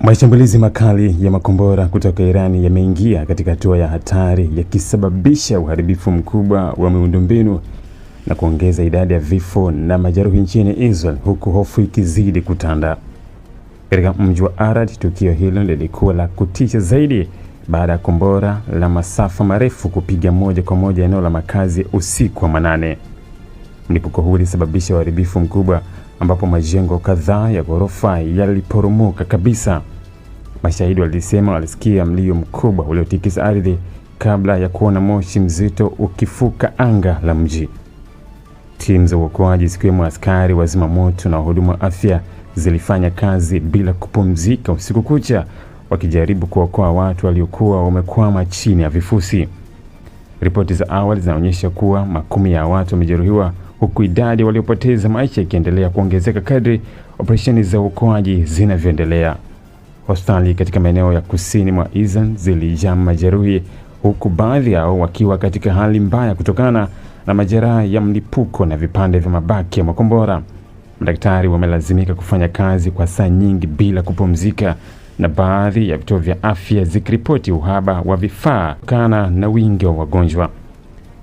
Mashambulizi makali ya makombora kutoka Irani yameingia katika hatua ya hatari, yakisababisha uharibifu mkubwa wa miundombinu na kuongeza idadi ya vifo na majeruhi nchini Israel, huku hofu ikizidi kutanda. Katika mji wa Arad, tukio hilo lilikuwa la kutisha zaidi baada ya kombora la masafa marefu kupiga moja kwa moja eneo la makazi usiku wa manane. Mlipuko huu ulisababisha uharibifu mkubwa ambapo majengo kadhaa ya ghorofa yaliporomoka kabisa. Mashahidi walisema walisikia mlio mkubwa uliotikisa ardhi kabla ya kuona moshi mzito ukifuka anga la mji. Timu za uokoaji zikiwemo askari wa zimamoto na wahudumu wa afya zilifanya kazi bila kupumzika usiku kucha, wakijaribu kuokoa watu waliokuwa wamekwama chini ya vifusi. Ripoti za awali zinaonyesha kuwa makumi ya watu wamejeruhiwa, huku idadi waliopoteza maisha ikiendelea kuongezeka kadri operesheni za uokoaji zinavyoendelea. Hospitali katika maeneo ya kusini mwa Israel zilijaa majeruhi, huku baadhi yao wakiwa katika hali mbaya kutokana na majeraha ya mlipuko na vipande vya mabaki ya makombora. Madaktari wamelazimika kufanya kazi kwa saa nyingi bila kupumzika, na baadhi ya vituo vya afya zikiripoti uhaba wa vifaa kutokana na wingi wa wagonjwa.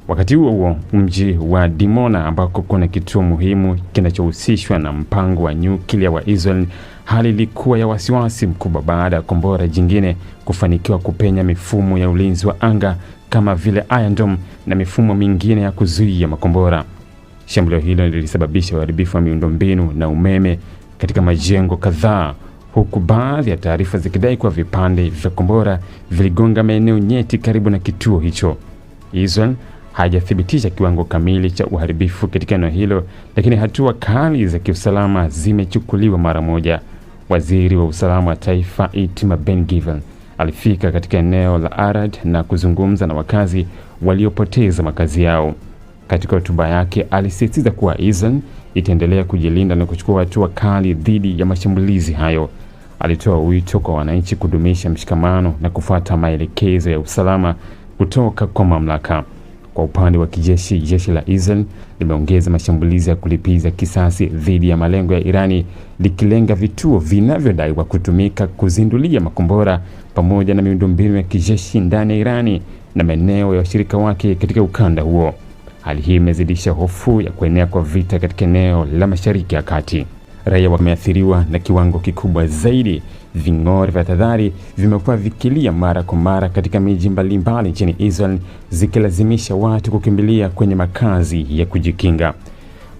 Wakati huo mji wa Dimona, ambako kuna kituo muhimu kinachohusishwa na mpango wa nyuklia wa Israel, hali ilikuwa ya wasiwasi mkubwa baada ya kombora jingine kufanikiwa kupenya mifumo ya ulinzi wa anga kama vile Iron Dome na mifumo mingine ya kuzuia makombora. Shambulio hilo lilisababisha uharibifu wa miundombinu na umeme katika majengo kadhaa, huku baadhi ya taarifa zikidai kuwa vipande vya kombora viligonga maeneo nyeti karibu na kituo hicho. Israel hajathibitisha kiwango kamili cha uharibifu katika eneo hilo, lakini hatua kali za kiusalama zimechukuliwa mara moja. Waziri wa usalama wa taifa Itamar Ben-Gvir alifika katika eneo la Arad na kuzungumza na wakazi waliopoteza makazi yao. Katika hotuba yake alisisitiza kuwa Israel itaendelea kujilinda na kuchukua hatua kali dhidi ya mashambulizi hayo. Alitoa wito kwa wananchi kudumisha mshikamano na kufuata maelekezo ya usalama kutoka kwa mamlaka. Kwa upande wa kijeshi, jeshi la Israel limeongeza mashambulizi ya kulipiza kisasi dhidi ya malengo ya Irani, likilenga vituo vinavyodaiwa kutumika kuzindulia makombora pamoja na miundombinu ya kijeshi ndani ya Irani na maeneo ya washirika wake katika ukanda huo. Hali hii imezidisha hofu ya kuenea kwa vita katika eneo la Mashariki ya Kati. Raia wameathiriwa na kiwango kikubwa zaidi. Ving'ora vya tahadhari vimekuwa vikilia mara kwa mara katika miji mbalimbali nchini Israel, zikilazimisha watu kukimbilia kwenye makazi ya kujikinga.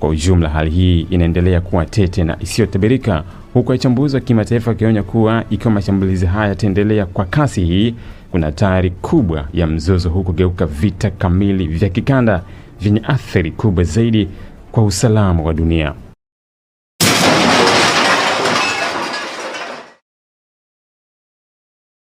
Kwa ujumla, hali hii inaendelea kuwa tete na isiyotabirika, huku wachambuzi wa kimataifa wakionya kuwa ikiwa mashambulizi haya yataendelea kwa kasi hii, kuna hatari kubwa ya mzozo huu kugeuka vita kamili vya kikanda vyenye athari kubwa zaidi kwa usalama wa dunia.